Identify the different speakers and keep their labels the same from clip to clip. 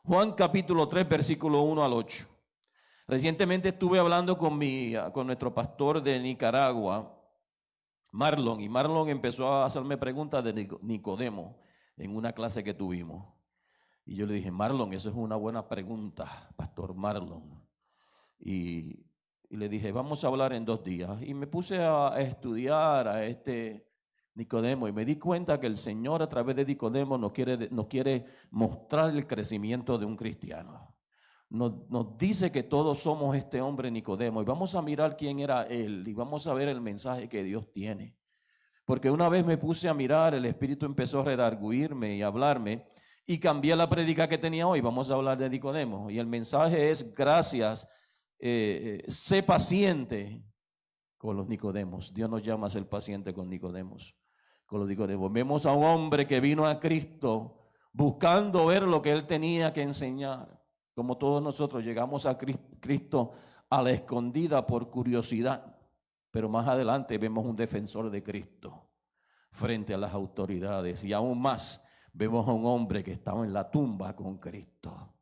Speaker 1: Juan capítulo 3, versículo 1 al 8. Recientemente estuve hablando con nuestro pastor de Nicaragua, Marlon, y Marlon empezó a hacerme preguntas de Nicodemo en una clase que tuvimos. Y yo le dije, Marlon, eso es una buena pregunta, pastor Marlon. Y le dije, vamos a hablar en 2 días. Y me puse a estudiar a este Nicodemo y me di cuenta que el Señor a través de Nicodemo nos quiere mostrar el crecimiento de un cristiano. Nos dice que todos somos este hombre Nicodemo y vamos a mirar quién era él y vamos a ver el mensaje que Dios tiene. Porque una vez me puse a mirar, el Espíritu empezó a redarguirme y a hablarme y cambié la prédica que tenía hoy. Vamos a hablar de Nicodemo y el mensaje es gracias, sé paciente con los Nicodemos. Dios nos llama a ser paciente con Nicodemos. Vemos a un hombre que vino a Cristo buscando ver lo que él tenía que enseñar. Como todos nosotros llegamos a Cristo a la escondida por curiosidad, pero más adelante vemos un defensor de Cristo frente a las autoridades y aún más vemos a un hombre que estaba en la tumba con Cristo,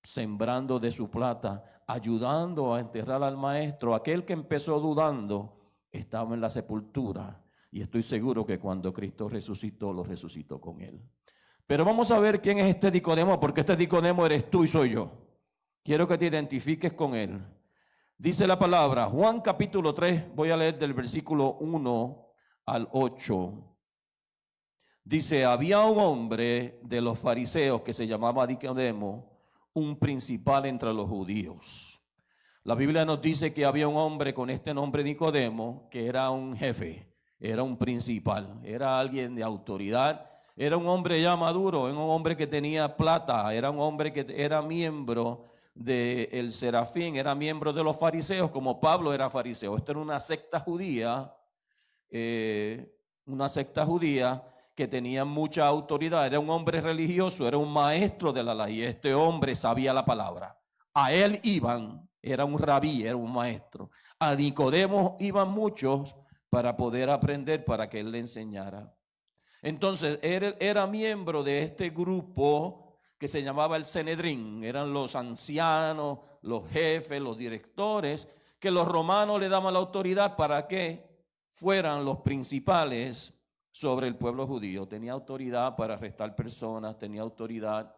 Speaker 1: sembrando de su plata, ayudando a enterrar al maestro. Aquel que empezó dudando estaba en la sepultura y estoy seguro que cuando Cristo resucitó, lo resucitó con él. Pero vamos a ver quién es este Nicodemo, porque este Nicodemo eres tú y soy yo. Quiero que te identifiques con él. Dice la palabra, Juan capítulo 3, voy a leer del versículo 1 al 8. Dice, había un hombre de los fariseos que se llamaba Nicodemo, un principal entre los judíos. La Biblia nos dice que había un hombre con este nombre Nicodemo, que era un jefe, era un principal, era alguien de autoridad. Era un hombre ya maduro, era un hombre que tenía plata, era un hombre que era miembro del Serafín, era miembro de los fariseos, como Pablo era fariseo. Esto era una secta judía que tenía mucha autoridad. Era un hombre religioso, era un maestro de la ley. Este hombre sabía la palabra. A él iban, era un rabí, era un maestro. A Nicodemo iban muchos para poder aprender, para que él le enseñara. Entonces, él era miembro de este grupo que se llamaba el Sanedrín. Eran los ancianos, los jefes, los directores, que los romanos le daban la autoridad para que fueran los principales sobre el pueblo judío. Tenía autoridad para arrestar personas, tenía autoridad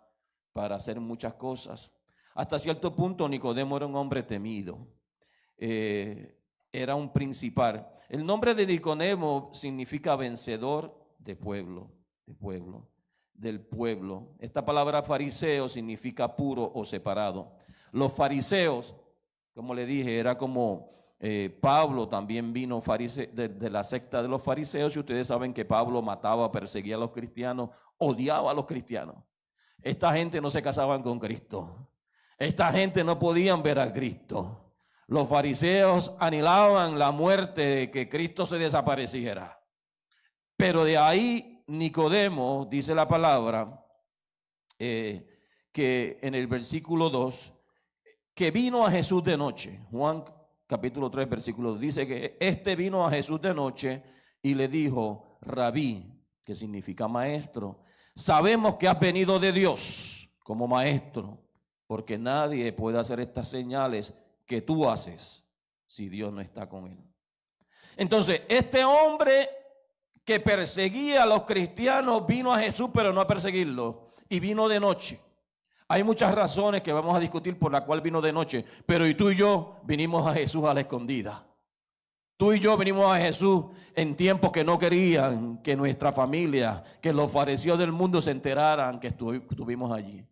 Speaker 1: para hacer muchas cosas. Hasta cierto punto, Nicodemo era un hombre temido. Era un principal. El nombre de Nicodemo significa vencedor del pueblo. Esta palabra fariseo significa puro o separado. Los fariseos, como le dije, era como Pablo también vino de la secta de los fariseos, y ustedes saben que Pablo mataba, perseguía a los cristianos, odiaba a los cristianos. Esta gente no se casaban con Cristo. Esta gente no podían ver a Cristo. Los fariseos anhelaban la muerte, de que Cristo se desapareciera. Pero de ahí Nicodemo, dice la palabra, que en el versículo 2, que vino a Jesús de noche. Juan capítulo 3, versículo 2, dice que este vino a Jesús de noche y le dijo, Rabí, que significa maestro, sabemos que has venido de Dios como maestro, porque nadie puede hacer estas señales que tú haces si Dios no está con él. Entonces, este hombre que perseguía a los cristianos vino a Jesús, pero no a perseguirlos, y vino de noche. Hay muchas razones que vamos a discutir por la cual vino de noche, pero y tú y yo vinimos a Jesús a la escondida. Tú y yo venimos a Jesús en tiempos que no querían que nuestra familia, que los fariseos del mundo se enteraran que estuvimos allí.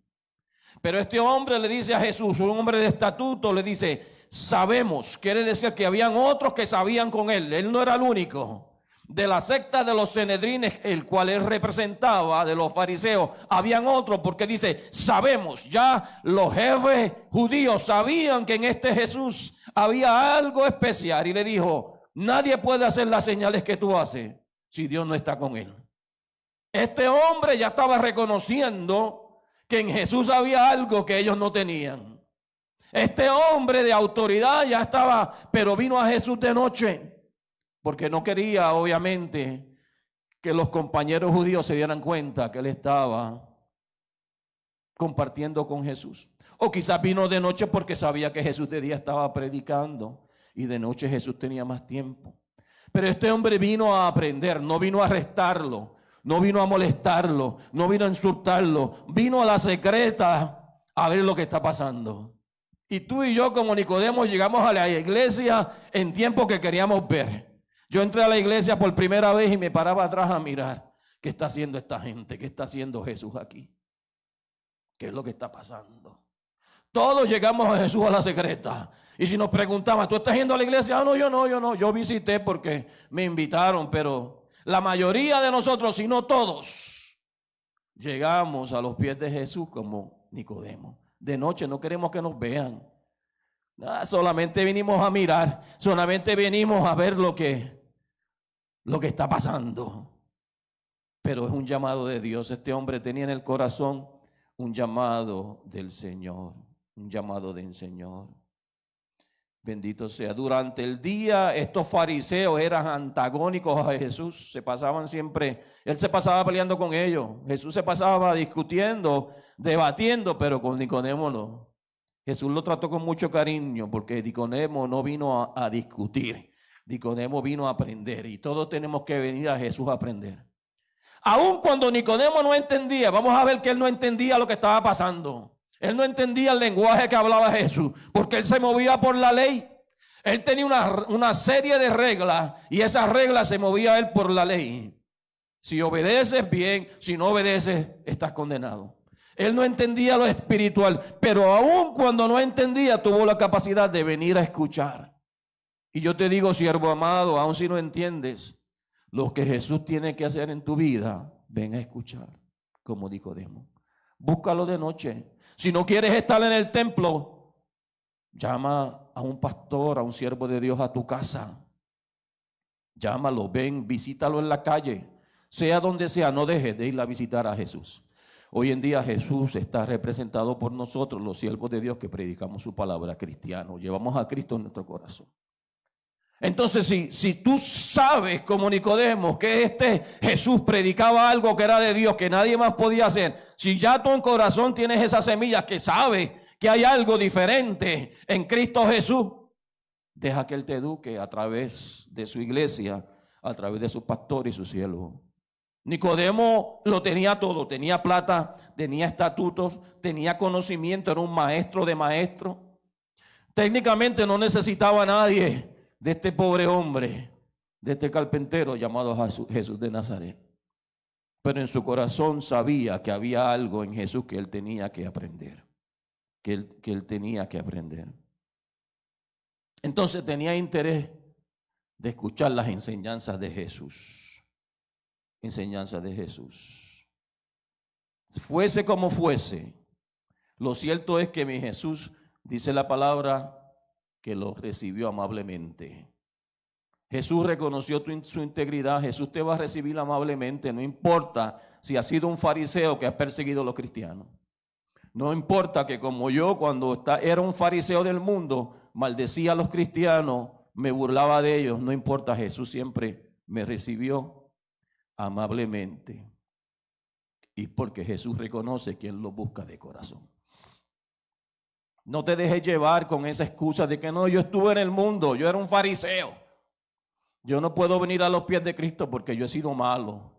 Speaker 1: Pero este hombre le dice a Jesús, un hombre de estatuto, le dice, sabemos, quiere decir que habían otros que sabían con él. Él no era el único. De la secta de los Sanedrines, el cual él representaba, de los fariseos, habían otros, porque dice, sabemos, ya los jefes judíos sabían que en este Jesús había algo especial, y le dijo, nadie puede hacer las señales que tú haces si Dios no está con él. Este hombre ya estaba reconociendo que en Jesús había algo que ellos no tenían. Este hombre de autoridad ya estaba, pero vino a Jesús de noche, porque no quería, obviamente, que los compañeros judíos se dieran cuenta que él estaba compartiendo con Jesús. O quizás vino de noche porque sabía que Jesús de día estaba predicando y de noche Jesús tenía más tiempo. Pero este hombre vino a aprender, no vino a arrestarlo, no vino a molestarlo, no vino a insultarlo, vino a la secreta a ver lo que está pasando. Y tú y yo como Nicodemo llegamos a la iglesia en tiempo que queríamos ver. Yo entré a la iglesia por primera vez y me paraba atrás a mirar qué está haciendo esta gente, qué está haciendo Jesús aquí, qué es lo que está pasando. Todos llegamos a Jesús a la secreta. Y si nos preguntaban, ¿tú estás yendo a la iglesia? Ah, no, yo no. Yo visité porque me invitaron, pero la mayoría de nosotros, si no todos, llegamos a los pies de Jesús como Nicodemo. De noche no queremos que nos vean. Solamente venimos a mirar, solamente venimos a ver lo que está pasando. Pero es un llamado de Dios. Este hombre tenía en el corazón un llamado del Señor. Un llamado del Señor. Bendito sea. Durante el día estos fariseos eran antagónicos a Jesús. Se pasaban siempre, él se pasaba peleando con ellos. Jesús se pasaba discutiendo, debatiendo, pero con Nicodemo no. Jesús lo trató con mucho cariño porque Nicodemo no vino a discutir. Nicodemo vino a aprender y todos tenemos que venir a Jesús a aprender. Aun cuando Nicodemo no entendía, vamos a ver que él no entendía lo que estaba pasando. Él no entendía el lenguaje que hablaba Jesús, porque él se movía por la ley. Él tenía una serie de reglas y esas reglas se movía él por la ley. Si obedeces, bien. Si no obedeces, estás condenado. Él no entendía lo espiritual, pero aun cuando no entendía, tuvo la capacidad de venir a escuchar. Y yo te digo, siervo amado, aun si no entiendes lo que Jesús tiene que hacer en tu vida, ven a escuchar, como Nicodemo. Búscalo de noche. Si no quieres estar en el templo, llama a un pastor, a un siervo de Dios a tu casa. Llámalo, ven, visítalo en la calle. Sea donde sea, no dejes de ir a visitar a Jesús. Hoy en día Jesús está representado por nosotros, los siervos de Dios que predicamos su palabra cristiano. Llevamos a Cristo en nuestro corazón. Entonces, si tú sabes como Nicodemo que este Jesús predicaba algo que era de Dios, que nadie más podía hacer, si ya tú en corazón tienes esas semillas que sabes que hay algo diferente en Cristo Jesús, deja que Él te eduque a través de su iglesia, a través de su pastor y su siervo. Nicodemo lo tenía todo, tenía plata, tenía estatutos, tenía conocimiento, era un maestro de maestros. Técnicamente no necesitaba a nadie de este pobre hombre, de este carpintero llamado Jesús de Nazaret. Pero en su corazón sabía que había algo en Jesús que él tenía que aprender, que él tenía que aprender. Entonces tenía interés de escuchar las enseñanzas de Jesús. Enseñanzas de Jesús. Fuese como fuese, lo cierto es que mi Jesús, dice la palabra, que lo recibió amablemente. Jesús reconoció su integridad. Jesús te va a recibir amablemente. No importa si has sido un fariseo que has perseguido a los cristianos. No importa que como yo cuando era un fariseo del mundo, maldecía a los cristianos, me burlaba de ellos. No importa, Jesús siempre me recibió amablemente. Y porque Jesús reconoce quien lo busca de corazón. No te dejes llevar con esa excusa de que no, yo estuve en el mundo, yo era un fariseo. Yo no puedo venir a los pies de Cristo porque yo he sido malo.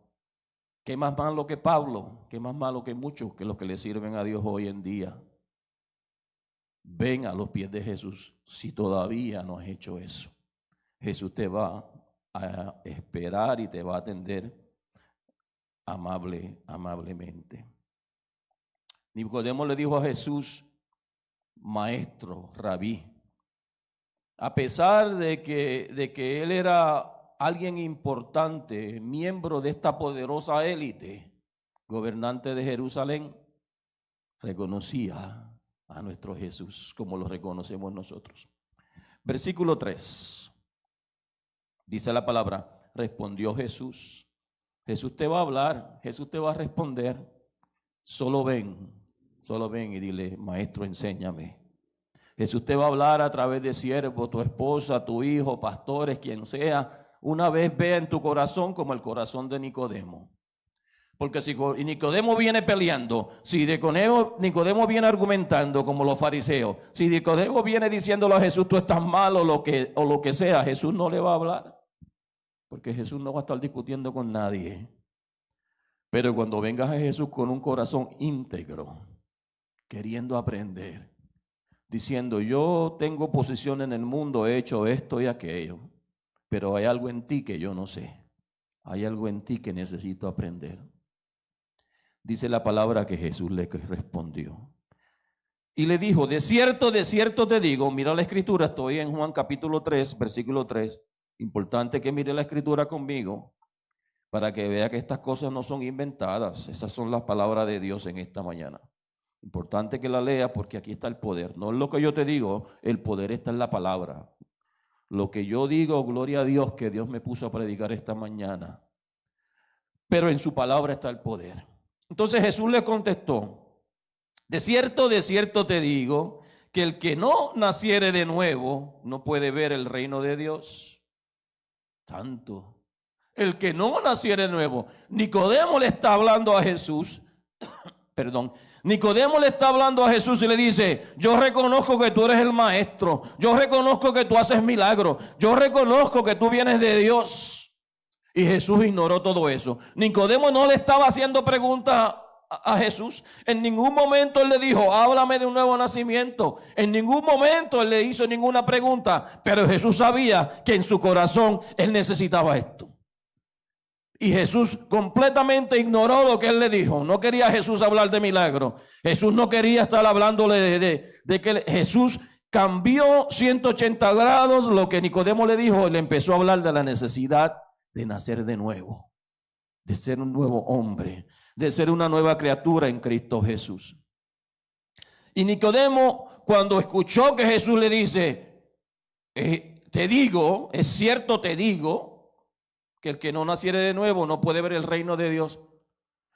Speaker 1: ¿Qué más malo que Pablo? ¿Qué más malo que muchos que los que le sirven a Dios hoy en día? Ven a los pies de Jesús si todavía no has hecho eso. Jesús te va a esperar y te va a atender amablemente. Nicodemo le dijo a Jesús, maestro, rabí. A pesar de que él era alguien importante, miembro de esta poderosa élite, gobernante de Jerusalén, reconocía a nuestro Jesús como lo reconocemos nosotros. Versículo 3. Dice la palabra, respondió Jesús. Jesús te va a hablar, Jesús te va a responder. Solo ven y dile, maestro, enséñame. Jesús te va a hablar a través de siervo, tu esposa, tu hijo, pastores, quien sea. Una vez vea en tu corazón como el corazón de Nicodemo. Porque si Nicodemo viene peleando, si Nicodemo viene argumentando como los fariseos, si Nicodemo viene diciéndole a Jesús, tú estás mal o lo que sea, Jesús no le va a hablar. Porque Jesús no va a estar discutiendo con nadie. Pero cuando vengas a Jesús con un corazón íntegro, queriendo aprender, diciendo, yo tengo posición en el mundo, he hecho esto y aquello, pero hay algo en ti que yo no sé. Hay algo en ti que necesito aprender. Dice la palabra que Jesús le respondió. Y le dijo, de cierto te digo, mira la escritura, estoy en Juan capítulo 3, versículo 3. Importante que mire la escritura conmigo para que vea que estas cosas no son inventadas. Esas son las palabras de Dios en esta mañana. Importante que la lea porque aquí está el poder. No es lo que yo te digo, el poder está en la palabra. Lo que yo digo, gloria a Dios que Dios me puso a predicar esta mañana. Pero en su palabra está el poder. Entonces Jesús le contestó, de cierto te digo, que el que no naciere de nuevo no puede ver el reino de Dios. Santo. El que no naciere de nuevo. Nicodemo le está hablando a Jesús. Perdón. Nicodemo le está hablando a Jesús y le dice, yo reconozco que tú eres el maestro. Yo reconozco que tú haces milagros. Yo reconozco que tú vienes de Dios. Y Jesús ignoró todo eso. Nicodemo no le estaba haciendo preguntas a Jesús. En ningún momento él le dijo, háblame de un nuevo nacimiento. En ningún momento él le hizo ninguna pregunta. Pero Jesús sabía que en su corazón él necesitaba esto. Y Jesús completamente ignoró lo que él le dijo. No quería Jesús hablar de milagros. Jesús no quería estar hablándole de que Jesús cambió 180 grados lo que Nicodemo le dijo. Le empezó a hablar de la necesidad de nacer de nuevo, de ser un nuevo hombre, de ser una nueva criatura en Cristo Jesús. Y Nicodemo, cuando escuchó que Jesús le dice, te digo, es cierto te digo, que el que no naciere de nuevo no puede ver el reino de Dios.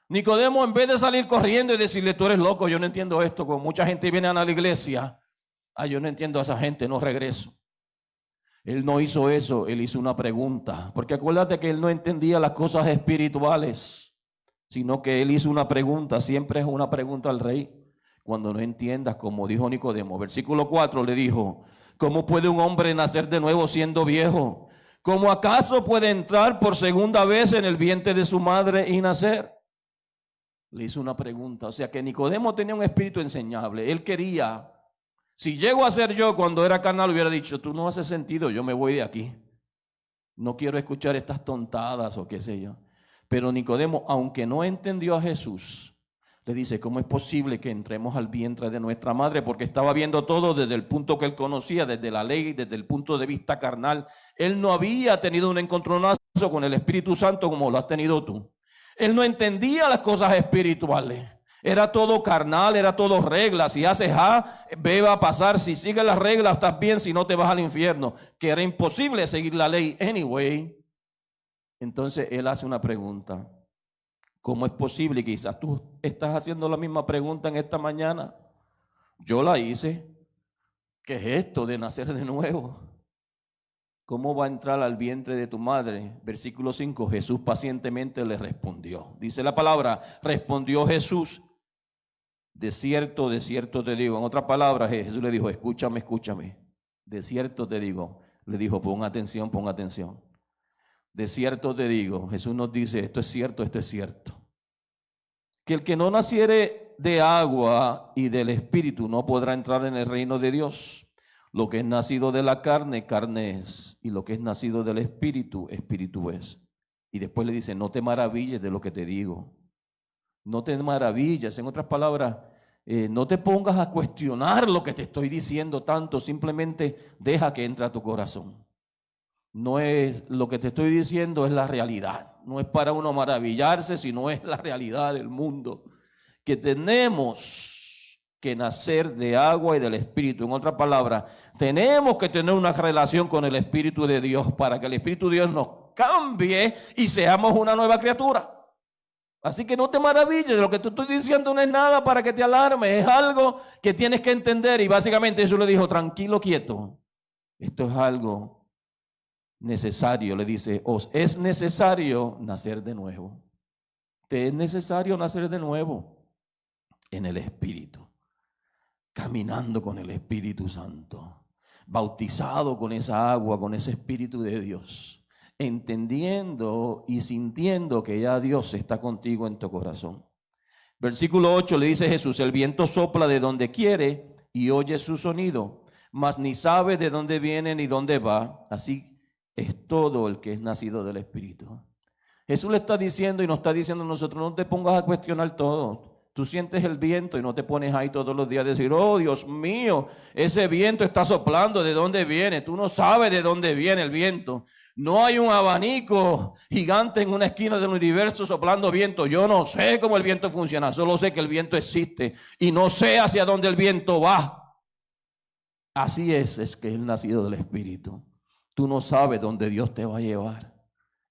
Speaker 1: Nicodemo, en vez de salir corriendo y decirle, tú eres loco, yo no entiendo esto, como mucha gente viene a la iglesia, yo no entiendo a esa gente, no regreso. Él no hizo eso, él hizo una pregunta, porque acuérdate que él no entendía las cosas espirituales, sino que él hizo una pregunta, siempre es una pregunta al rey, cuando no entiendas, como dijo Nicodemo. Versículo 4 le dijo, ¿cómo puede un hombre nacer de nuevo siendo viejo? ¿Cómo acaso puede entrar por segunda vez en el vientre de su madre y nacer? Le hizo una pregunta, o sea que Nicodemo tenía un espíritu enseñable, él quería. Si llego a ser yo cuando era carnal hubiera dicho, tú no haces sentido, yo me voy de aquí. No quiero escuchar estas tontadas o qué sé yo. Pero Nicodemo, aunque no entendió a Jesús, le dice, ¿cómo es posible que entremos al vientre de nuestra madre? Porque estaba viendo todo desde el punto que él conocía, desde la ley, desde el punto de vista carnal. Él no había tenido un encontronazo con el Espíritu Santo como lo has tenido tú. Él no entendía las cosas espirituales. Era todo carnal, era todo reglas. Si haces A, B va a pasar. Si sigues las reglas, estás bien. Si no, te vas al infierno. Que era imposible seguir la ley anyway. Entonces él hace una pregunta. ¿Cómo es posible? Quizás tú estás haciendo la misma pregunta en esta mañana. Yo la hice. ¿Qué es esto de nacer de nuevo? ¿Cómo va a entrar al vientre de tu madre? Versículo 5. Jesús pacientemente le respondió. Dice la palabra, respondió Jesús. De cierto te digo. En otras palabras, Jesús le dijo, escúchame. De cierto te digo. Le dijo, pon atención. De cierto te digo. Jesús nos dice, esto es cierto. Que el que no naciere de agua y del Espíritu no podrá entrar en el reino de Dios. Lo que es nacido de la carne, carne es. Y lo que es nacido del Espíritu, Espíritu es. Y después le dice, no te maravilles de lo que te digo. No te maravilles, en otras palabras, no te pongas a cuestionar lo que te estoy diciendo tanto, simplemente deja que entre a tu corazón. No es lo que te estoy diciendo, es la realidad. No es para uno maravillarse, sino es la realidad del mundo. Que tenemos que nacer de agua y del Espíritu. En otras palabras, tenemos que tener una relación con el Espíritu de Dios para que el Espíritu de Dios nos cambie y seamos una nueva criatura. Así que no te maravilles, lo que te estoy diciendo no es nada para que te alarmes, es algo que tienes que entender. Y básicamente Jesús le dijo, tranquilo, quieto, esto es algo necesario. Le dice, os es necesario nacer de nuevo. Te es necesario nacer de nuevo en el Espíritu, caminando con el Espíritu Santo, bautizado con esa agua, con ese Espíritu de Dios, entendiendo y sintiendo que ya Dios está contigo en tu corazón. Versículo 8 le dice Jesús: el viento sopla de donde quiere y oye su sonido, mas ni sabe de dónde viene ni dónde va. Así es todo el que es nacido del Espíritu. Jesús le está diciendo y nos está diciendo a nosotros: no te pongas a cuestionar todo. Tú sientes el viento y no te pones ahí todos los días a decir: oh Dios mío, ese viento está soplando, ¿de dónde viene? Tú no sabes de dónde viene el viento. No hay un abanico gigante en una esquina del universo soplando viento. Yo no sé cómo el viento funciona, solo sé que el viento existe y no sé hacia dónde el viento va. Así es que es nacido del Espíritu. Tú no sabes dónde Dios te va a llevar.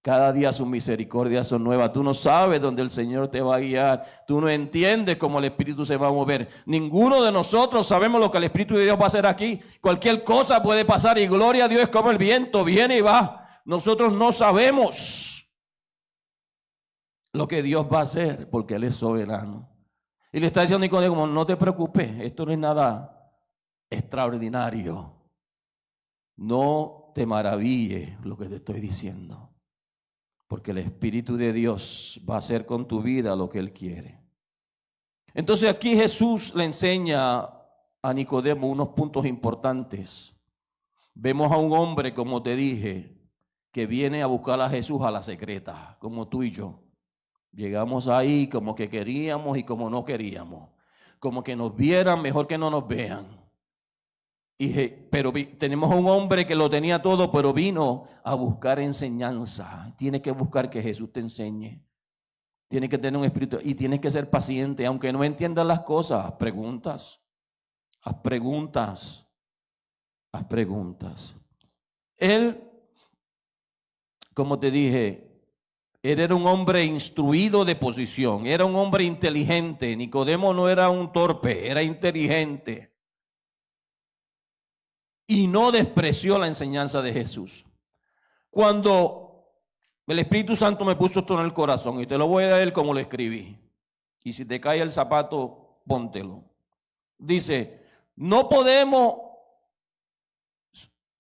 Speaker 1: Cada día sus misericordias son nuevas. Tú no sabes dónde el Señor te va a guiar. Tú no entiendes cómo el Espíritu se va a mover. Ninguno de nosotros sabemos lo que el Espíritu de Dios va a hacer aquí. Cualquier cosa puede pasar y gloria a Dios, es como el viento, viene y va. Nosotros no sabemos lo que Dios va a hacer porque Él es soberano. Y le está diciendo a Nicodemo: no te preocupes, esto no es nada extraordinario. No te maravilles lo que te estoy diciendo, porque el Espíritu de Dios va a hacer con tu vida lo que Él quiere. Entonces aquí Jesús le enseña a Nicodemo unos puntos importantes. Vemos a un hombre, como te dije, que viene a buscar a Jesús a la secreta, como tú y yo. Llegamos ahí como que queríamos y como no queríamos. Como que nos vieran, mejor que no nos vean. Pero tenemos a un hombre que lo tenía todo, pero vino a buscar enseñanza. Tienes que buscar que Jesús te enseñe. Tienes que tener un espíritu y tienes que ser paciente. Aunque no entiendas las cosas, haz preguntas. Haz preguntas. Haz preguntas. Él, como te dije, él era un hombre instruido de posición. Era un hombre inteligente. Nicodemo no era un torpe, era inteligente. Y no despreció la enseñanza de Jesús. Cuando el Espíritu Santo me puso esto en el corazón, y te lo voy a leer como lo escribí, y si te cae el zapato, póntelo. Dice: no podemos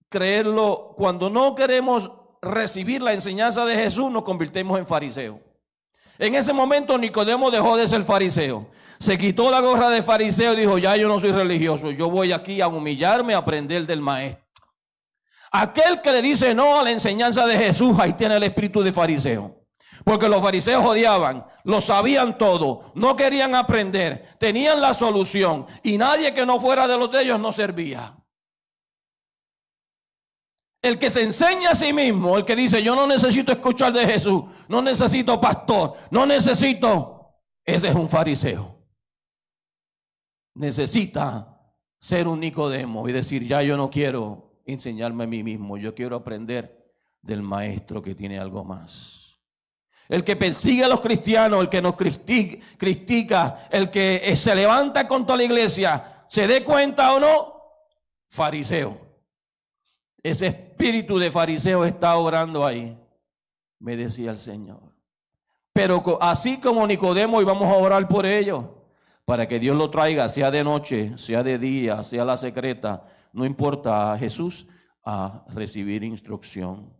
Speaker 1: creerlo. Cuando no queremos recibir la enseñanza de Jesús, nos convertimos en fariseos. En ese momento Nicodemo dejó de ser fariseo. Se quitó la gorra de fariseo y dijo: ya yo no soy religioso, yo voy aquí a humillarme, a aprender del maestro. Aquel que le dice no a la enseñanza de Jesús, ahí tiene el espíritu de fariseo. Porque los fariseos odiaban, lo sabían todo, no querían aprender, tenían la solución y nadie que no fuera de los de ellos no servía. El que se enseña a sí mismo, el que dice: yo no necesito escuchar de Jesús, no necesito pastor, no necesito, ese es un fariseo. Necesita ser un Nicodemo y decir: ya yo no quiero enseñarme a mí mismo, yo quiero aprender del maestro que tiene algo más. El que persigue a los cristianos, el que nos critica, el que se levanta contra la iglesia, se dé cuenta o no, fariseo. Ese espíritu de fariseo está obrando ahí, me decía el Señor. Pero así como Nicodemo, íbamos a orar por ellos, para que Dios lo traiga, sea de noche, sea de día, sea la secreta, no importa, a Jesús a recibir instrucción.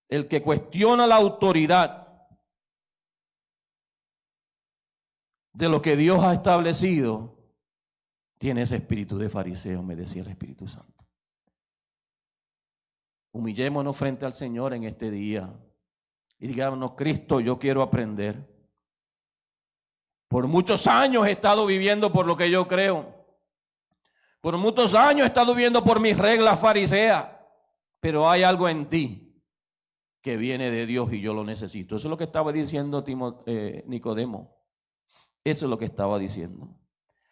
Speaker 1: El que cuestiona la autoridad de lo que Dios ha establecido, tiene ese espíritu de fariseo, me decía el Espíritu Santo. Humillémonos frente al Señor en este día y digámonos: Cristo, yo quiero aprender. Por muchos años he estado viviendo por lo que yo creo. Por muchos años he estado viviendo por mis reglas fariseas. Pero hay algo en ti que viene de Dios y yo lo necesito. Eso es lo que estaba diciendo Nicodemo. Eso es lo que estaba diciendo.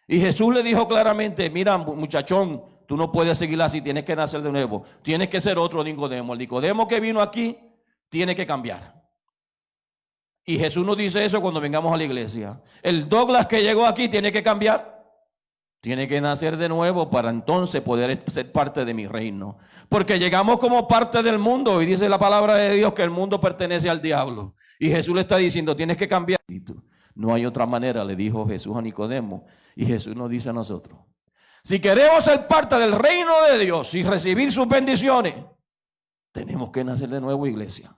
Speaker 1: Y Jesús le dijo claramente: mira, muchachón, tú no puedes seguir así, tienes que nacer de nuevo. Tienes que ser otro Nicodemo. El Nicodemo que vino aquí tiene que cambiar. Y Jesús nos dice eso cuando vengamos a la iglesia. El Douglas que llegó aquí tiene que cambiar. Tiene que nacer de nuevo para entonces poder ser parte de mi reino. Porque llegamos como parte del mundo y dice la palabra de Dios que el mundo pertenece al diablo. Y Jesús le está diciendo, tienes que cambiar. No hay otra manera, le dijo Jesús a Nicodemo. Y Jesús nos dice a nosotros, si queremos ser parte del reino de Dios y recibir sus bendiciones, tenemos que nacer de nuevo, iglesia.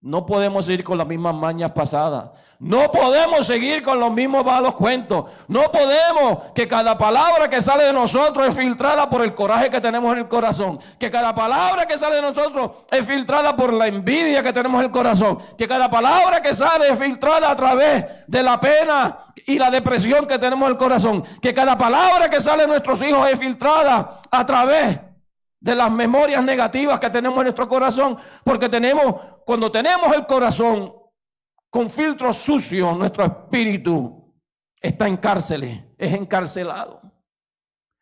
Speaker 1: No podemos seguir con las mismas mañas pasadas. No podemos seguir con los mismos malos cuentos. No podemos que cada palabra que sale de nosotros es filtrada por el coraje que tenemos en el corazón. Que cada palabra que sale de nosotros es filtrada por la envidia que tenemos en el corazón. Que cada palabra que sale es filtrada a través de la pena y la depresión que tenemos en el corazón. Que cada palabra que sale de nuestros hijos es filtrada a través de las memorias negativas que tenemos en nuestro corazón, porque cuando tenemos el corazón con filtros sucios, nuestro espíritu está en cárceles, es encarcelado.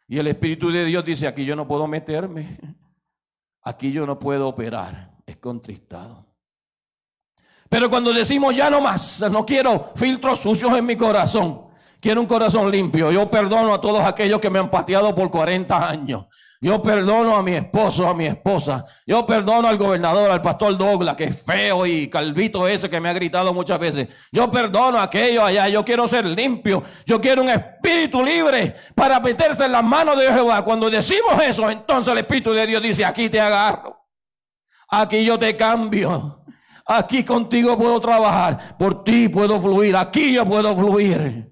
Speaker 1: Y el Espíritu de Dios dice, aquí yo no puedo meterme, aquí yo no puedo operar, es contristado. Pero cuando decimos ya no más, no quiero filtros sucios en mi corazón, quiero un corazón limpio, yo perdono a todos aquellos que me han pateado por 40 años. Yo perdono a mi esposo, a mi esposa. Yo perdono al gobernador, al pastor Douglas, que es feo, y calvito ese que me ha gritado muchas veces. Yo perdono a aquellos allá. Yo quiero ser limpio. Yo quiero un espíritu libre para meterse en las manos de Jehová. Cuando decimos eso, entonces el Espíritu de Dios dice, aquí te agarro. Aquí yo te cambio. Aquí contigo puedo trabajar. Por ti puedo fluir. Aquí yo puedo fluir.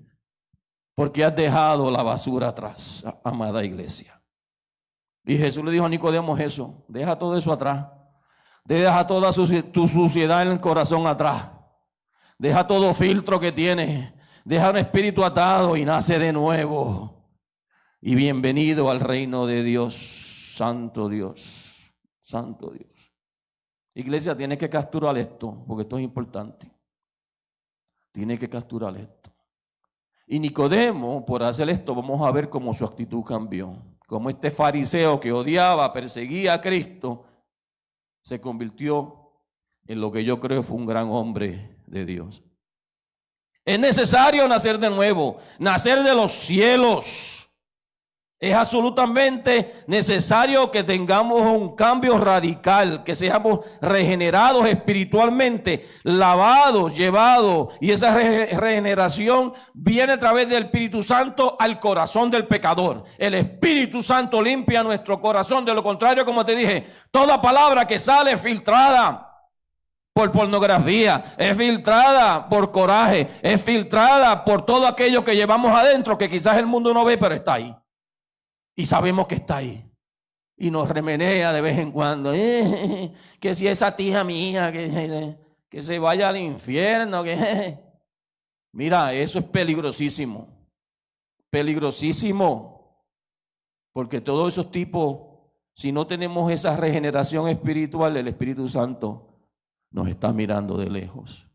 Speaker 1: Porque has dejado la basura atrás, amada iglesia. Y Jesús le dijo a Nicodemo eso, deja todo eso atrás, deja toda tu suciedad en el corazón atrás, deja todo filtro que tienes, deja un espíritu atado y nace de nuevo. Y bienvenido al reino de Dios, santo Dios, santo Dios. Iglesia, tiene que capturar esto, porque esto es importante. Tiene que capturar esto. Y Nicodemo, por hacer esto, vamos a ver cómo su actitud cambió. Como este fariseo que odiaba, perseguía a Cristo, se convirtió en lo que yo creo fue un gran hombre de Dios. Es necesario nacer de nuevo, nacer de los cielos. Es absolutamente necesario que tengamos un cambio radical, que seamos regenerados espiritualmente, lavados, llevados. Y esa regeneración viene a través del Espíritu Santo al corazón del pecador. El Espíritu Santo limpia nuestro corazón. De lo contrario, como te dije, toda palabra que sale filtrada por pornografía, es filtrada por coraje, es filtrada por todo aquello que llevamos adentro, que quizás el mundo no ve, pero está ahí. Y sabemos que está ahí. Y nos remenea de vez en cuando. Que si esa tía mía, que se vaya al infierno. Mira, eso es peligrosísimo. Peligrosísimo. Porque todos esos tipos, si no tenemos esa regeneración espiritual, el Espíritu Santo nos está mirando de lejos.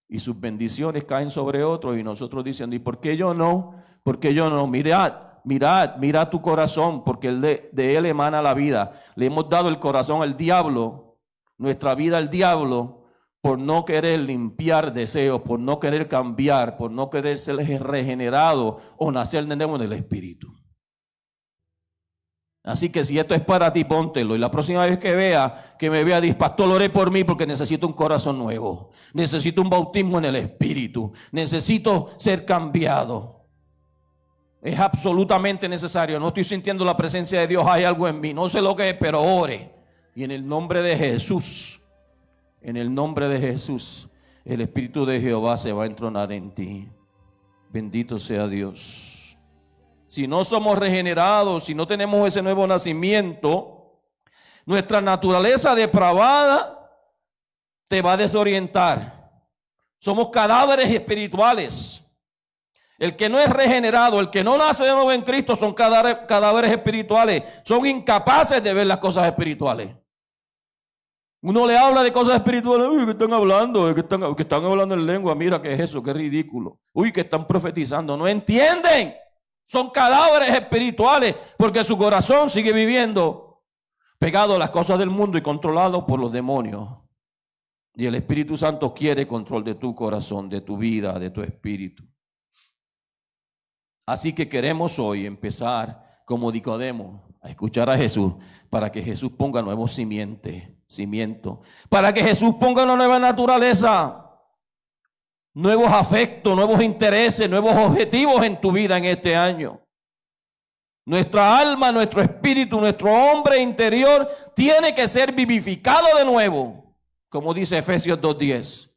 Speaker 1: Y sus bendiciones caen sobre otros y nosotros diciendo, ¿y por qué yo no? ¿Por qué yo no? Mirad tu corazón, porque de él emana la vida. Le hemos dado el corazón al diablo, nuestra vida al diablo, por no querer limpiar deseos, por no querer cambiar, por no querer ser regenerado o nacer de nuevo en el Espíritu. Así que si esto es para ti, póntelo. Y la próxima vez que me vea, dice, pastor, oré por mí porque necesito un corazón nuevo. Necesito un bautismo en el Espíritu. Necesito ser cambiado. Es absolutamente necesario. No estoy sintiendo la presencia de Dios. Hay algo en mí. No sé lo que es, pero ore. Y en el nombre de Jesús, el Espíritu de Jehová se va a entronar en ti. Bendito sea Dios. Si no somos regenerados, si no tenemos ese nuevo nacimiento, nuestra naturaleza depravada te va a desorientar. Somos cadáveres espirituales. El que no es regenerado, el que no nace de nuevo en Cristo, son cadáveres espirituales. Son incapaces de ver las cosas espirituales. Uno le habla de cosas espirituales. Uy, ¿qué están hablando? Que están hablando en lengua. Mira, ¿qué es eso? Qué ridículo. Uy, que están profetizando. No entienden. Son cadáveres espirituales porque su corazón sigue viviendo pegado a las cosas del mundo y controlado por los demonios. Y el Espíritu Santo quiere control de tu corazón, de tu vida, de tu espíritu. Así que queremos hoy empezar como Nicodemo a escuchar a Jesús para que Jesús ponga nuevos cimientos, para que Jesús ponga una nueva naturaleza, nuevos afectos, nuevos intereses, nuevos objetivos en tu vida en este año. Nuestra alma, nuestro espíritu, nuestro hombre interior tiene que ser vivificado de nuevo, como dice Efesios 2:10,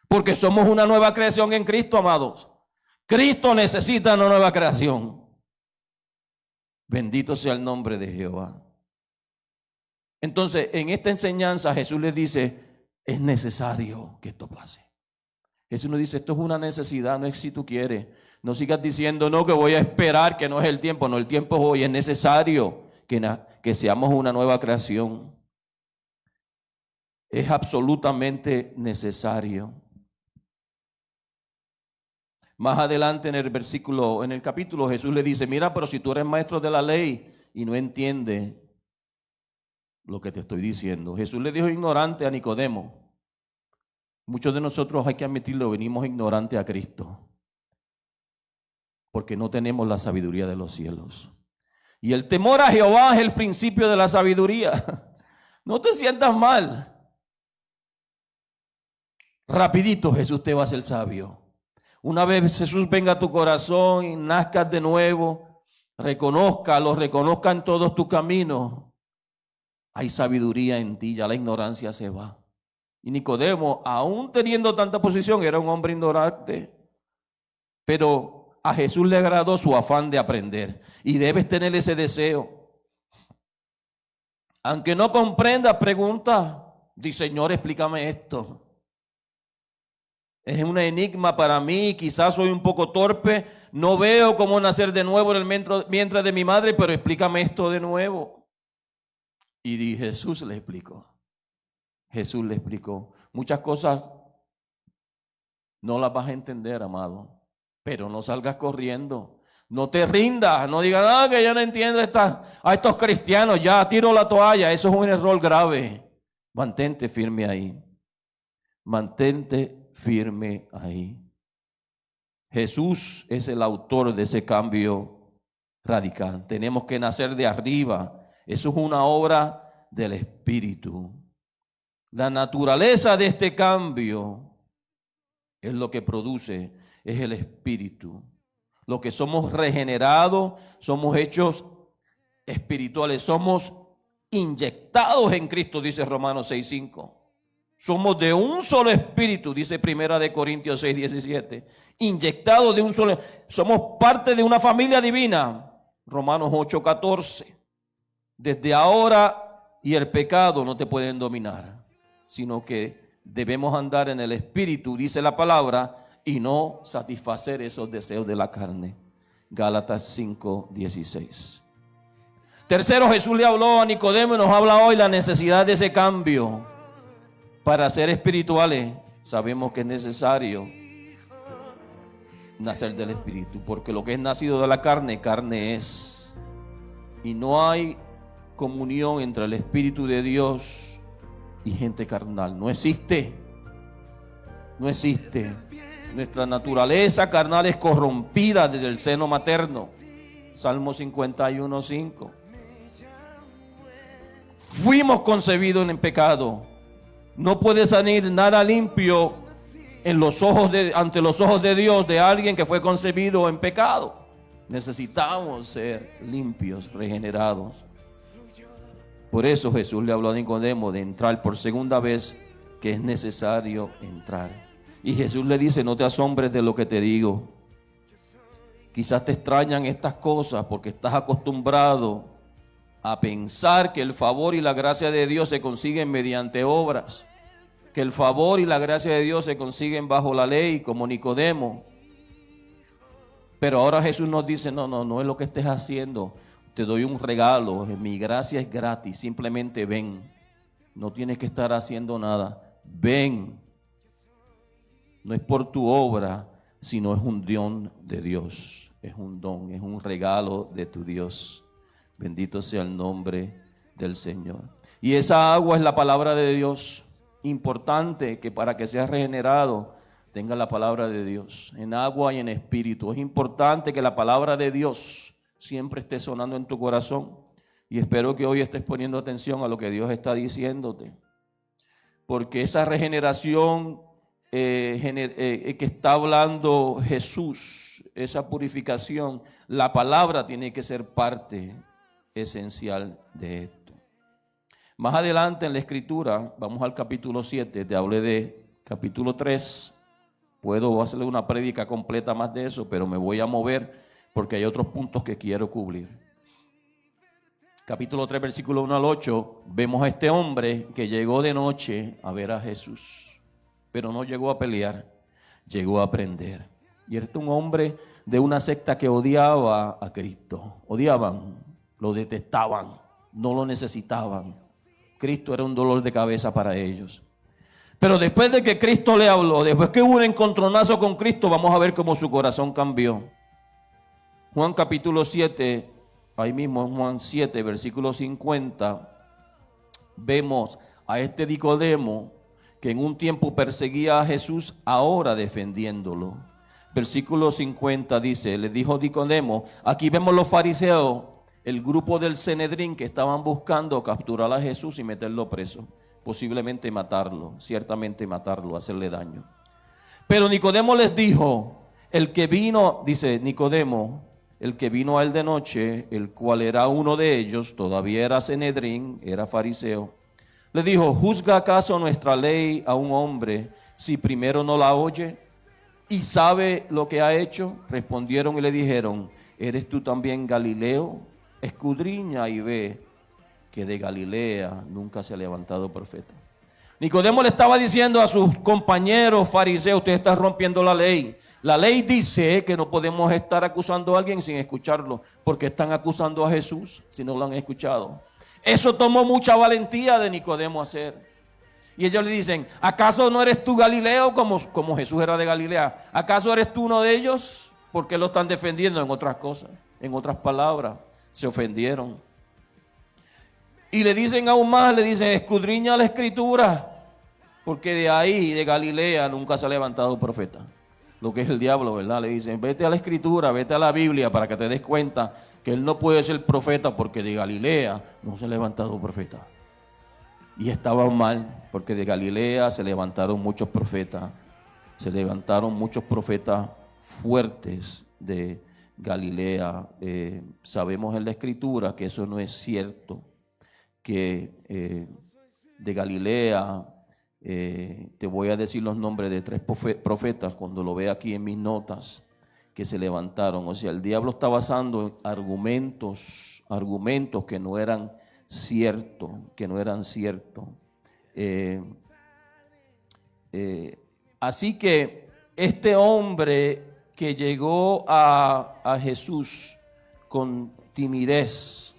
Speaker 1: porque somos una nueva creación en Cristo, amados. Cristo necesita una nueva creación. Bendito sea el nombre de Jehová. Entonces, en esta enseñanza Jesús les dice, es necesario que esto pase. Jesús nos dice, esto es una necesidad, no es si tú quieres. No sigas diciendo, no, que voy a esperar, que no es el tiempo. No, el tiempo es hoy. Es necesario que seamos una nueva creación. Es absolutamente necesario. Más adelante en el capítulo, Jesús le dice, mira, pero si tú eres maestro de la ley y no entiendes lo que te estoy diciendo. Jesús le dijo ignorante a Nicodemo. Muchos de nosotros, hay que admitirlo, venimos ignorantes a Cristo, porque no tenemos la sabiduría de los cielos. Y el temor a Jehová es el principio de la sabiduría. No te sientas mal. Rapidito Jesús te va a hacer sabio. Una vez Jesús venga a tu corazón y nazcas de nuevo, reconozca en todos tus caminos. Hay sabiduría en ti, ya la ignorancia se va. Y Nicodemo, aún teniendo tanta posición, era un hombre ignorante. Pero a Jesús le agradó su afán de aprender. Y debes tener ese deseo. Aunque no comprendas, pregunta. Dice, Señor, explícame esto. Es un enigma para mí, quizás soy un poco torpe. No veo cómo nacer de nuevo en el vientre de mi madre, pero explícame esto de nuevo. Y Jesús le explicó. Jesús le explicó. Muchas cosas no las vas a entender, amado. Pero no salgas corriendo. No te rindas. No digas, que yo no entiendo a estos cristianos. Ya tiro la toalla. Eso es un error grave. Mantente firme ahí. Mantente firme ahí. Jesús es el autor de ese cambio radical. Tenemos que nacer de arriba. Eso es una obra del Espíritu. La naturaleza de este cambio es lo que produce, es el Espíritu. Lo que somos regenerados, somos hechos espirituales, somos inyectados en Cristo, dice Romanos 6:5. Somos de un solo espíritu, dice 1 Corintios 6:17. Inyectados de un solo, somos parte de una familia divina, Romanos 8:14. Desde ahora y el pecado no te pueden dominar, sino que debemos andar en el Espíritu, dice la palabra, y no satisfacer esos deseos de la carne. Gálatas 5:16. Tercero, Jesús le habló a Nicodemo y nos habla hoy la necesidad de ese cambio. Para ser espirituales, sabemos que es necesario nacer del Espíritu, porque lo que es nacido de la carne, carne es. Y no hay comunión entre el Espíritu de Dios y gente carnal. No existe. No existe. Nuestra naturaleza carnal es corrompida desde el seno materno. Salmo 51:5. Fuimos concebidos en pecado. No puede salir nada limpio ante los ojos de Dios de alguien que fue concebido en pecado. Necesitamos ser limpios, regenerados. Por eso Jesús le habló a Nicodemo de entrar por segunda vez, que es necesario entrar. Y Jesús le dice, no te asombres de lo que te digo. Quizás te extrañan estas cosas porque estás acostumbrado a pensar que el favor y la gracia de Dios se consiguen mediante obras, que el favor y la gracia de Dios se consiguen bajo la ley, como Nicodemo. Pero ahora Jesús nos dice, no es lo que estés haciendo. Te doy un regalo, mi gracia es gratis, simplemente ven. No tienes que estar haciendo nada. Ven. No es por tu obra, sino es un don de Dios. Es un don, es un regalo de tu Dios. Bendito sea el nombre del Señor. Y esa agua es la palabra de Dios. Importante que para que seas regenerado, tenga la palabra de Dios en agua y en espíritu. Es importante que la palabra de Dios siempre esté sonando en tu corazón, y espero que hoy estés poniendo atención a lo que Dios está diciéndote, porque esa regeneración que está hablando Jesús, esa purificación, la palabra tiene que ser parte esencial de esto. Más adelante en la escritura, vamos al capítulo 7, te hablé de capítulo 3, puedo hacerle una prédica completa más de eso, pero me voy a mover porque hay otros puntos que quiero cubrir. Capítulo 3, versículo 1 al 8, vemos a este hombre que llegó de noche a ver a Jesús, pero no llegó a pelear, llegó a aprender. Y era un hombre de una secta que odiaba a Cristo, odiaban, lo detestaban, no lo necesitaban. Cristo era un dolor de cabeza para ellos. Pero después de que Cristo le habló, después que hubo un encontronazo con Cristo, vamos a ver cómo su corazón cambió. Juan capítulo 7, ahí mismo en Juan 7, versículo 50, vemos a este Nicodemo que en un tiempo perseguía a Jesús, ahora defendiéndolo. Versículo 50 dice, le dijo Nicodemo, aquí vemos los fariseos, el grupo del Sanedrín que estaban buscando capturar a Jesús y meterlo preso, posiblemente matarlo, ciertamente matarlo, hacerle daño. Pero Nicodemo les dijo, el que vino, dice Nicodemo, el que vino a él de noche, el cual era uno de ellos, todavía era Sanedrín, era fariseo, le dijo, ¿juzga acaso nuestra ley a un hombre si primero no la oye y sabe lo que ha hecho? Respondieron y le dijeron, ¿eres tú también Galileo? Escudriña y ve que de Galilea nunca se ha levantado profeta. Nicodemo le estaba diciendo a sus compañeros fariseos, ustedes están rompiendo la ley. La ley dice que no podemos estar acusando a alguien sin escucharlo, porque están acusando a Jesús si no lo han escuchado. Eso tomó mucha valentía de Nicodemo hacer. Y ellos le dicen, ¿acaso no eres tú Galileo como Jesús era de Galilea? ¿Acaso eres tú uno de ellos? Porque lo están defendiendo en otras cosas, en otras palabras. Se ofendieron. Y le dicen aún más, le dicen, escudriña la escritura, porque de ahí, de Galilea, nunca se ha levantado profeta. Lo que es el diablo, ¿verdad? Le dicen, vete a la escritura, vete a la Biblia para que te des cuenta que él no puede ser profeta porque de Galilea no se ha levantado profeta. Y estaban mal, porque de Galilea se levantaron muchos profetas. Se levantaron muchos profetas fuertes de Galilea. Sabemos en la escritura que eso no es cierto, que de Galilea, te voy a decir los nombres de 3 profetas cuando lo vea aquí en mis notas, que se levantaron. O sea, el diablo está basando argumentos que no eran ciertos, así que este hombre que llegó a Jesús con timidez,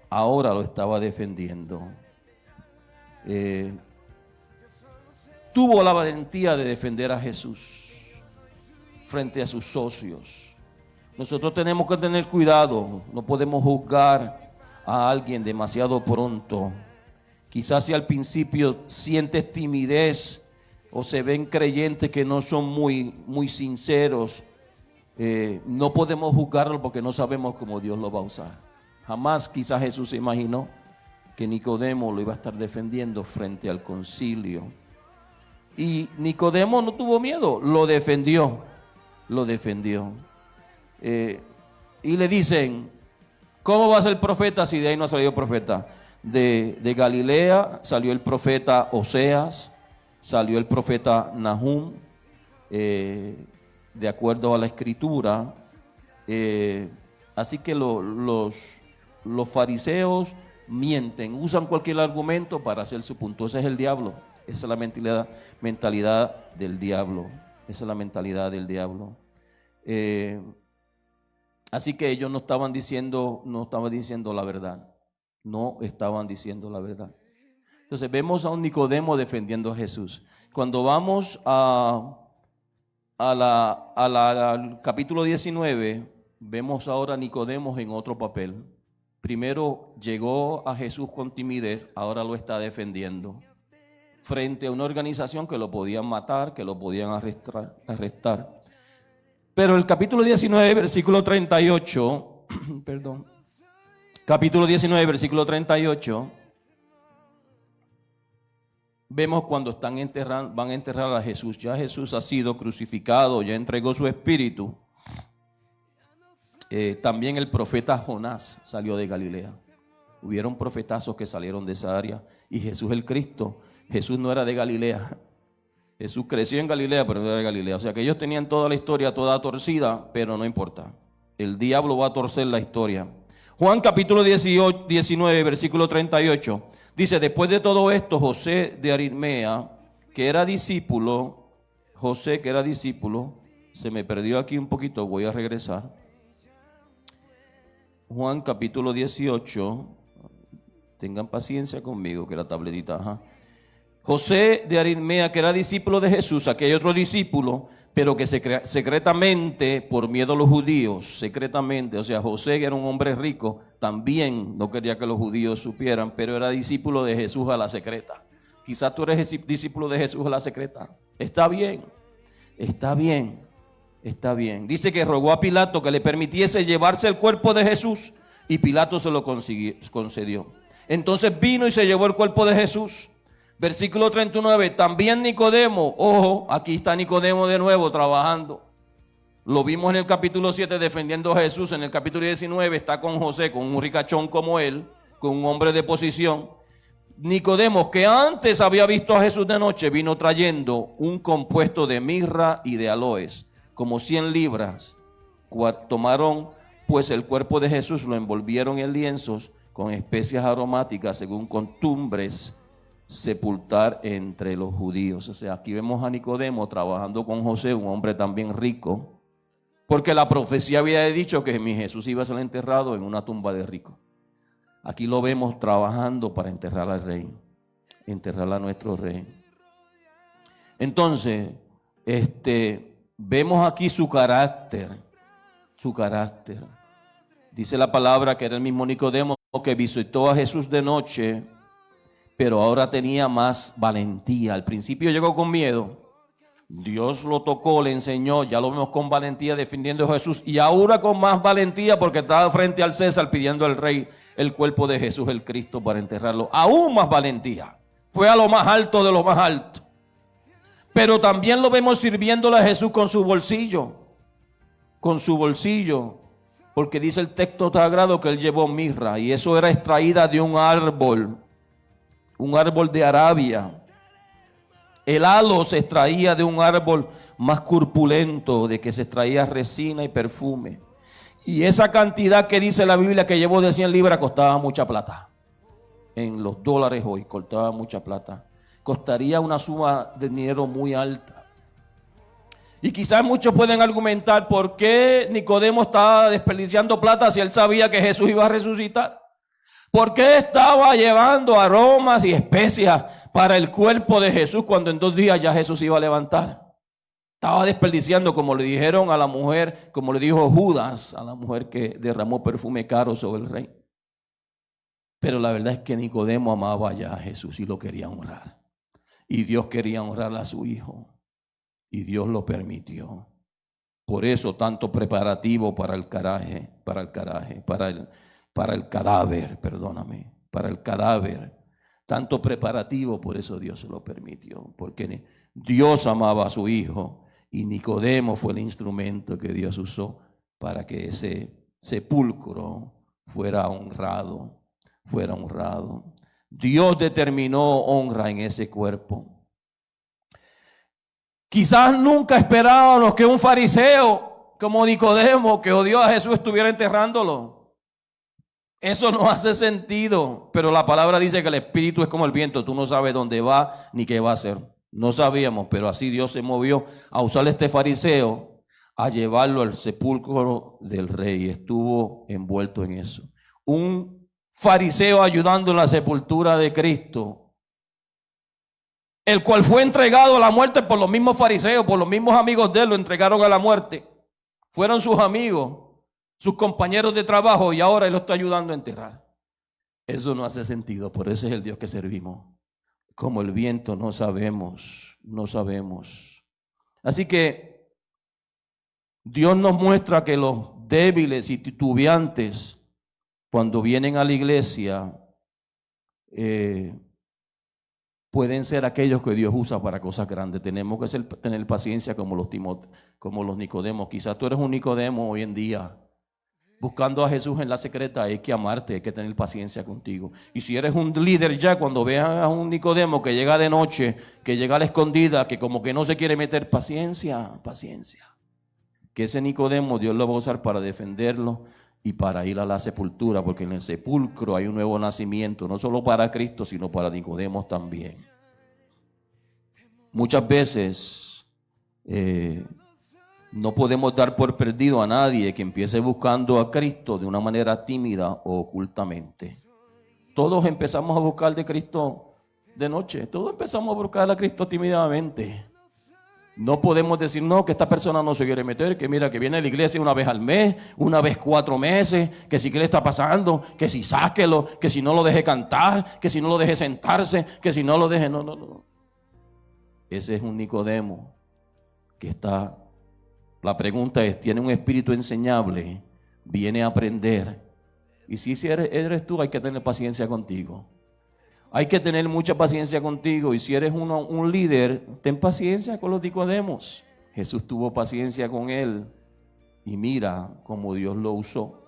Speaker 1: ahora lo estaba defendiendo. Tuvo la valentía de defender a Jesús frente a sus socios. Nosotros tenemos que tener cuidado, no podemos juzgar a alguien demasiado pronto. Quizás si al principio sientes timidez o se ven creyentes que no son muy sinceros, no podemos juzgarlo porque no sabemos cómo Dios lo va a usar. Jamás quizás Jesús se imaginó que Nicodemo lo iba a estar defendiendo frente al concilio. Y Nicodemo no tuvo miedo, lo defendió. Y le dicen, ¿cómo va a ser profeta si de ahí no ha salido profeta? De Galilea salió el profeta Oseas, salió el profeta Nahum, de acuerdo a la escritura. Así que los fariseos mienten, usan cualquier argumento para hacer su punto. Ese es el diablo, esa es la mentalidad del diablo, así que ellos no estaban diciendo la verdad. Entonces vemos a un Nicodemo defendiendo a Jesús. Cuando vamos al capítulo 19, vemos ahora a Nicodemo en otro papel. Primero llegó a Jesús con timidez, ahora lo está defendiendo. frente a una organización que lo podían matar, que lo podían arrestar. Pero el capítulo 19, versículo 38, perdón, capítulo 19, versículo 38, vemos cuando van a enterrar a Jesús. Ya Jesús ha sido crucificado, ya entregó su espíritu. También el profeta Jonás salió de Galilea. Hubieron profetazos que salieron de esa área. Y Jesús el Cristo, Jesús no era de Galilea. Jesús creció en Galilea, pero no era de Galilea. O sea que ellos tenían toda la historia toda torcida, pero no importa. El diablo va a torcer la historia. Juan capítulo 19, versículo 38. Dice, después de todo esto, José de Arimatea, que era discípulo, se me perdió aquí un poquito, voy a regresar. Juan capítulo 18, tengan paciencia conmigo que la tabletita, ajá. José de Arimatea, que era discípulo de Jesús, aquí hay otro discípulo, pero que secretamente, por miedo a los judíos, secretamente, o sea, José, que era un hombre rico, también no quería que los judíos supieran, pero era discípulo de Jesús a la secreta. Quizás tú eres discípulo de Jesús a la secreta. Está bien, está bien, está bien. Dice que rogó a Pilato que le permitiese llevarse el cuerpo de Jesús y Pilato se lo concedió. Entonces vino y se llevó el cuerpo de Jesús. Versículo 39, también Nicodemo, ojo, aquí está Nicodemo de nuevo trabajando. Lo vimos en el capítulo 7 defendiendo a Jesús, en el capítulo 19 está con José, con un ricachón como él, con un hombre de posición. Nicodemo, que antes había visto a Jesús de noche, vino trayendo un compuesto de mirra y de aloes, como 100 libras. Tomaron pues el cuerpo de Jesús, lo envolvieron en lienzos con especias aromáticas según costumbres sepultar entre los judíos. O sea, aquí vemos a Nicodemo trabajando con José, un hombre también rico, porque la profecía había dicho que mi Jesús iba a ser enterrado en una tumba de rico. Aquí lo vemos trabajando para enterrar al rey, enterrar a nuestro rey. Entonces, vemos aquí su carácter. Dice la palabra que era el mismo Nicodemo que visitó a Jesús de noche, pero ahora tenía más valentía. Al principio llegó con miedo. Dios lo tocó, le enseñó, ya lo vemos con valentía defendiendo a Jesús y ahora con más valentía porque estaba frente al César pidiendo al rey el cuerpo de Jesús el Cristo para enterrarlo. Aún más valentía. Fue a lo más alto de lo más alto. Pero también lo vemos sirviéndole a Jesús con su bolsillo. Porque dice el texto sagrado que él llevó mirra y eso era extraída de un árbol de Arabia. El halo se extraía de un árbol más corpulento, de que se extraía resina y perfume. Y esa cantidad que dice la Biblia que llevó de 100 libras costaba mucha plata. En los dólares hoy costaba mucha plata. Costaría una suma de dinero muy alta. Y quizás muchos pueden argumentar por qué Nicodemo estaba desperdiciando plata si él sabía que Jesús iba a resucitar. ¿Por qué estaba llevando aromas y especias para el cuerpo de Jesús cuando en 2 días ya Jesús iba a levantar? Estaba desperdiciando, como le dijeron a la mujer, como le dijo Judas a la mujer que derramó perfume caro sobre el rey. Pero la verdad es que Nicodemo amaba ya a Jesús y lo quería honrar. Y Dios quería honrar a su hijo. Y Dios lo permitió. Por eso tanto preparativo para el cadáver, tanto preparativo, por eso Dios se lo permitió, porque Dios amaba a su hijo y Nicodemo fue el instrumento que Dios usó para que ese sepulcro fuera honrado. Dios determinó honra en ese cuerpo. Quizás nunca esperábamos que un fariseo como Nicodemo, que odió a Jesús, estuviera enterrándolo. Eso no hace sentido, pero la palabra dice que el espíritu es como el viento, tú no sabes dónde va ni qué va a hacer. No sabíamos, pero así Dios se movió a usar a este fariseo a llevarlo al sepulcro del rey. Estuvo envuelto en eso. Un fariseo ayudando en la sepultura de Cristo, el cual fue entregado a la muerte por los mismos fariseos, por los mismos amigos de él, lo entregaron a la muerte. Fueron sus amigos, sus compañeros de trabajo, y ahora él lo está ayudando a enterrar. Eso no hace sentido, por eso es el Dios que servimos. como el viento, no sabemos. Así que Dios nos muestra que los débiles y titubeantes, cuando vienen a la iglesia, pueden ser aquellos que Dios usa para cosas grandes. Tenemos que tener paciencia como los Nicodemos. Quizás tú eres un Nicodemo hoy en día, buscando a Jesús en la secreta. Hay que amarte, hay que tener paciencia contigo. Y si eres un líder ya, cuando veas a un Nicodemo que llega de noche, que llega a la escondida, que como que no se quiere meter, paciencia. Que ese Nicodemo Dios lo va a usar para defenderlo y para ir a la sepultura, porque en el sepulcro hay un nuevo nacimiento, no solo para Cristo, sino para Nicodemos también. Muchas veces no podemos dar por perdido a nadie que empiece buscando a Cristo de una manera tímida o ocultamente. Todos empezamos a buscar de Cristo de noche, todos empezamos a buscar a Cristo tímidamente. No podemos decir, no, que esta persona no se quiere meter, que mira, que viene a la iglesia una vez al mes, una vez 4 meses, que si qué le está pasando, que si sáquelo, que si no lo deje cantar, que si no lo deje sentarse, que si no lo deje, no. Ese es un Nicodemo que está, la pregunta es, ¿tiene un espíritu enseñable? ¿Viene a aprender? Y si eres tú, hay que tener paciencia contigo. Hay que tener mucha paciencia contigo, y si eres un líder, ten paciencia con los Nicodemos. Jesús tuvo paciencia con él y mira cómo Dios lo usó.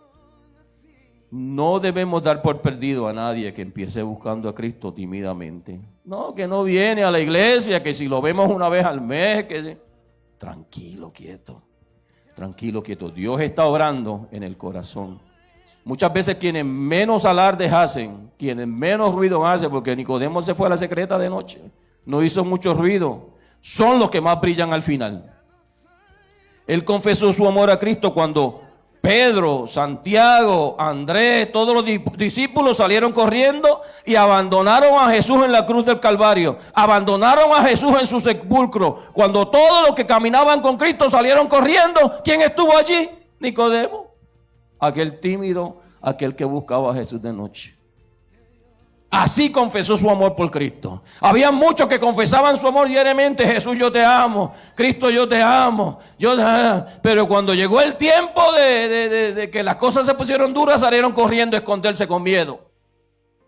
Speaker 1: No debemos dar por perdido a nadie que empiece buscando a Cristo tímidamente. No, que no viene a la iglesia, que si lo vemos una vez al mes, que si... Tranquilo, quieto. Dios está obrando en el corazón. Muchas veces quienes menos alardes hacen, quienes menos ruido hacen, porque Nicodemo se fue a la secreta de noche, no hizo mucho ruido, son los que más brillan al final. Él confesó su amor a Cristo cuando Pedro, Santiago, Andrés, todos los discípulos salieron corriendo y abandonaron a Jesús en la cruz del Calvario. Abandonaron a Jesús en su sepulcro. Cuando todos los que caminaban con Cristo salieron corriendo, ¿quién estuvo allí? Nicodemo. Aquel tímido, aquel que buscaba a Jesús de noche. Así confesó su amor por Cristo. Había muchos que confesaban su amor diariamente. Jesús, yo te amo. Cristo, yo te amo. Pero cuando llegó el tiempo de que las cosas se pusieron duras, salieron corriendo a esconderse con miedo.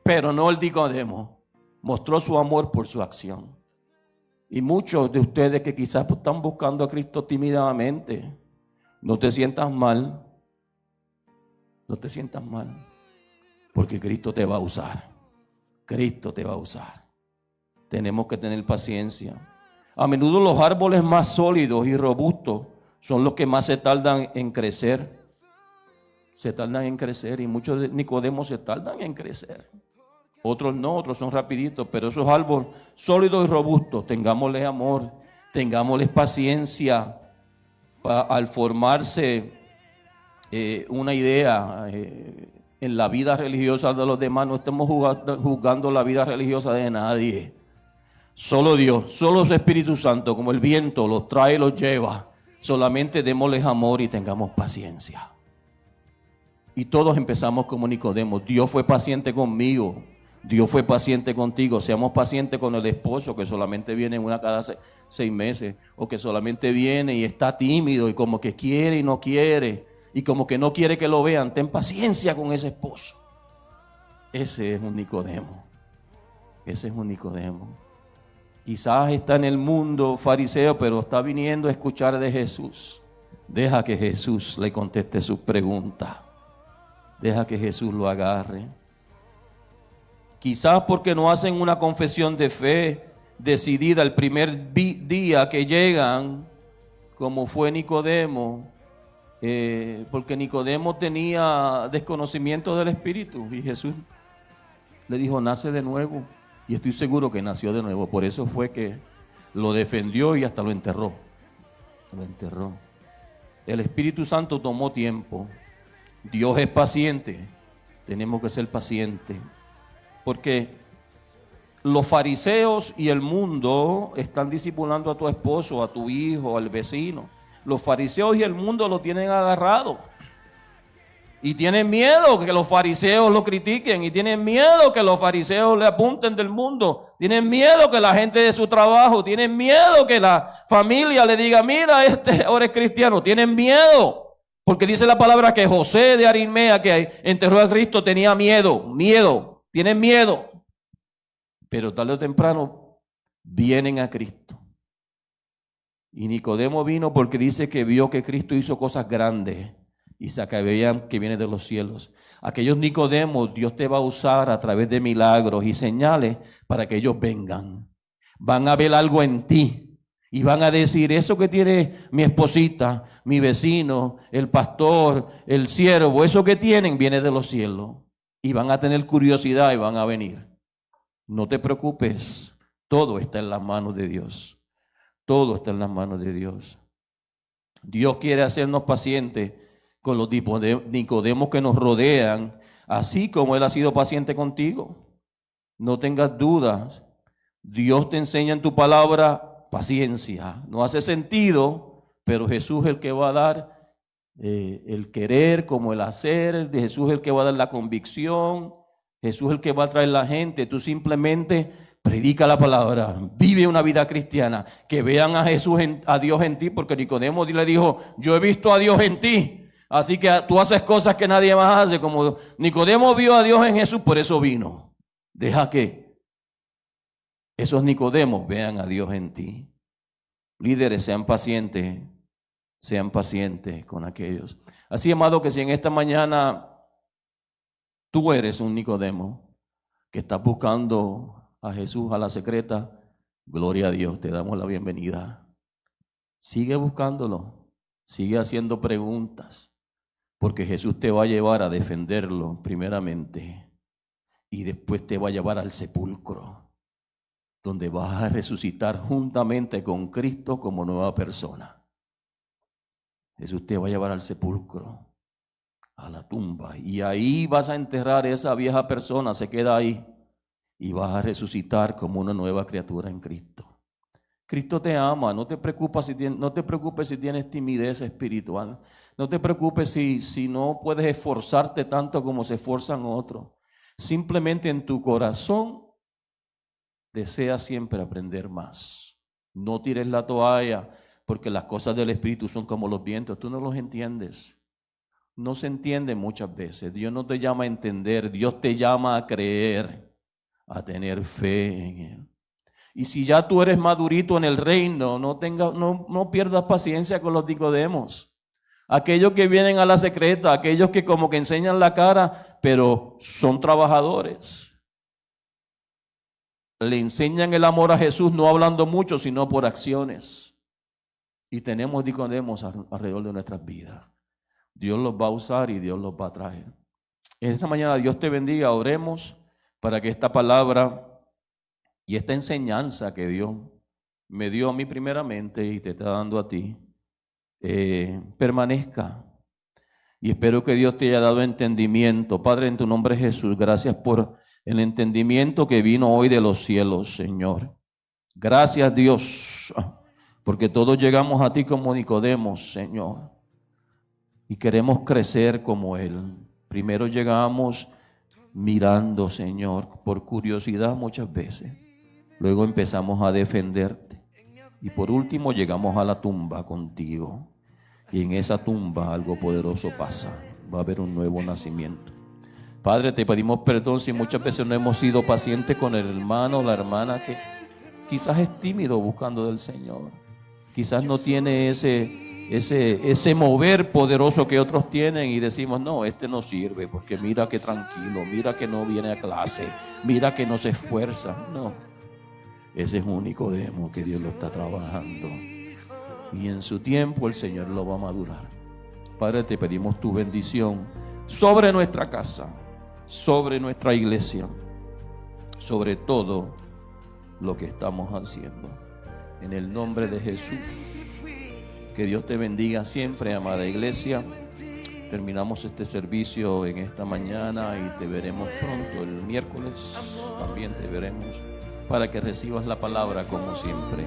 Speaker 1: Pero no el Nicodemo. Mostró su amor por su acción. Y muchos de ustedes que quizás están buscando a Cristo tímidamente, no te sientas mal. No te sientas mal, porque Cristo te va a usar. Tenemos que tener paciencia. A menudo los árboles más sólidos y robustos son los que más se tardan en crecer. Y muchos de Nicodemos se tardan en crecer. Otros no, otros son rapiditos, pero esos árboles sólidos y robustos, tengámosles amor, tengámosles paciencia al formarse una idea en la vida religiosa de los demás. No estemos juzgando la vida religiosa de nadie. Solo Dios, solo su Espíritu Santo, como el viento, los trae y los lleva. Solamente démosles amor y tengamos paciencia. Y todos empezamos como Nicodemo. Dios fue paciente conmigo, Dios fue paciente contigo. Seamos pacientes con el esposo que solamente viene una cada 6 meses, o que solamente viene y está tímido y como que quiere y no quiere, y como que no quiere que lo vean. Ten paciencia con ese esposo. Ese es un Nicodemo. Quizás está en el mundo fariseo, pero está viniendo a escuchar de Jesús. Deja que Jesús le conteste sus preguntas. Deja que Jesús lo agarre. Quizás porque no hacen una confesión de fe decidida el primer día que llegan, como fue Nicodemo. Porque Nicodemo tenía desconocimiento del Espíritu y Jesús le dijo, nace de nuevo, y estoy seguro que nació de nuevo. Por eso fue que lo defendió y hasta lo enterró. El Espíritu Santo tomó tiempo. Dios es paciente. Tenemos que ser pacientes, porque los fariseos y el mundo están discipulando a tu esposo, a tu hijo, al vecino. Los fariseos y el mundo lo tienen agarrado. Y tienen miedo que los fariseos lo critiquen. Y tienen miedo que los fariseos le apunten del mundo. Tienen miedo que la gente de su trabajo. Tienen miedo que la familia le diga, mira, ahora es cristiano. Tienen miedo. Porque dice la palabra que José de Arimatea, que enterró a Cristo, tenía miedo. Tienen miedo. Pero tarde o temprano vienen a Cristo. Y Nicodemo vino porque dice que vio que Cristo hizo cosas grandes. Y sabían que viene de los cielos. Aquellos Nicodemos, Dios te va a usar a través de milagros y señales para que ellos vengan. Van a ver algo en ti y van a decir, eso que tiene mi esposita, mi vecino, el pastor, el siervo, eso que tienen viene de los cielos. Y van a tener curiosidad y van a venir. No te preocupes, todo está en las manos de Dios. Todo está en las manos de Dios. Dios quiere hacernos pacientes con los Nicodemos que nos rodean, así como Él ha sido paciente contigo. No tengas dudas. Dios te enseña en tu palabra paciencia. No hace sentido, pero Jesús es el que va a dar el querer como el hacer. Jesús es el que va a dar la convicción. Jesús es el que va a traer la gente. Tú simplemente predica la palabra, vive una vida cristiana, que vean a Jesús, a Dios en ti, porque Nicodemo le dijo, yo he visto a Dios en ti. Así que tú haces cosas que nadie más hace, como Nicodemo vio a Dios en Jesús, por eso vino. Deja que esos Nicodemos vean a Dios en ti. Líderes, sean pacientes con aquellos. Así, amado, que si en esta mañana tú eres un Nicodemo que estás buscando a Jesús a la secreta, gloria a Dios, te damos la bienvenida. Sigue buscándolo, sigue haciendo preguntas. Porque Jesús te va a llevar a defenderlo primeramente y después te va a llevar al sepulcro, donde vas a resucitar juntamente con Cristo como nueva persona. Jesús te va a llevar al sepulcro, a la tumba, y ahí vas a enterrar a esa vieja persona, se queda ahí, y vas a resucitar como una nueva criatura en Cristo. Cristo te ama, no te preocupes si tienes timidez espiritual. No te preocupes si no puedes esforzarte tanto como se esfuerzan otros. Simplemente en tu corazón desea siempre aprender más. No tires la toalla, porque las cosas del Espíritu son como los vientos. Tú no los entiendes. No se entiende muchas veces. Dios no te llama a entender, Dios te llama a creer, a tener fe en Él. Y si ya tú eres madurito en el reino, no pierdas paciencia con los Nicodemos. Aquellos que vienen a la secreta, aquellos que como que enseñan la cara, pero son trabajadores. Le enseñan el amor a Jesús no hablando mucho, sino por acciones. Y tenemos Nicodemos alrededor de nuestras vidas. Dios los va a usar y Dios los va a traer. Esta mañana Dios te bendiga, oremos para que esta palabra y esta enseñanza que Dios me dio a mí primeramente y te está dando a ti, permanezca. Y espero que Dios te haya dado entendimiento. Padre, en tu nombre Jesús, gracias por el entendimiento que vino hoy de los cielos, Señor. Gracias, Dios, porque todos llegamos a ti como Nicodemos, Señor, y queremos crecer como Él. Primero llegamos mirando, Señor, por curiosidad muchas veces. Luego empezamos a defenderte. Y por último llegamos a la tumba contigo. Y en esa tumba algo poderoso pasa. Va a haber un nuevo nacimiento. Padre, te pedimos perdón si muchas veces no hemos sido pacientes con el hermano o la hermana que quizás es tímido buscando del Señor. Quizás no tiene ese mover poderoso que otros tienen y decimos, no, este no sirve porque mira que tranquilo, mira que no viene a clase, mira que no se esfuerza. No. Ese es un Nicodemo que Dios lo está trabajando. Y en su tiempo el Señor lo va a madurar. Padre, te pedimos tu bendición sobre nuestra casa, sobre nuestra iglesia, sobre todo lo que estamos haciendo. En el nombre de Jesús. Que Dios te bendiga siempre, amada iglesia. Terminamos este servicio en esta mañana y te veremos pronto el miércoles. También te veremos para que recibas la palabra como siempre.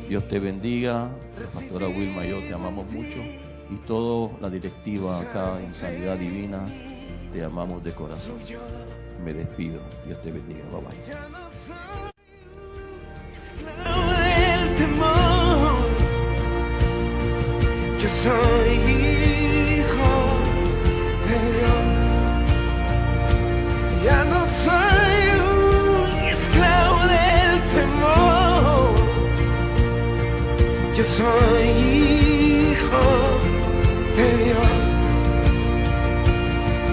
Speaker 1: Dios te bendiga. Pastora Wilma y yo te amamos mucho y toda la directiva acá en Sanidad Divina, te amamos de corazón. Me despido. Dios te bendiga. Bye bye.
Speaker 2: Yo soy hijo de Dios. Ya no soy un esclavo del temor. Yo soy hijo de Dios.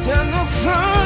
Speaker 2: Ya no soy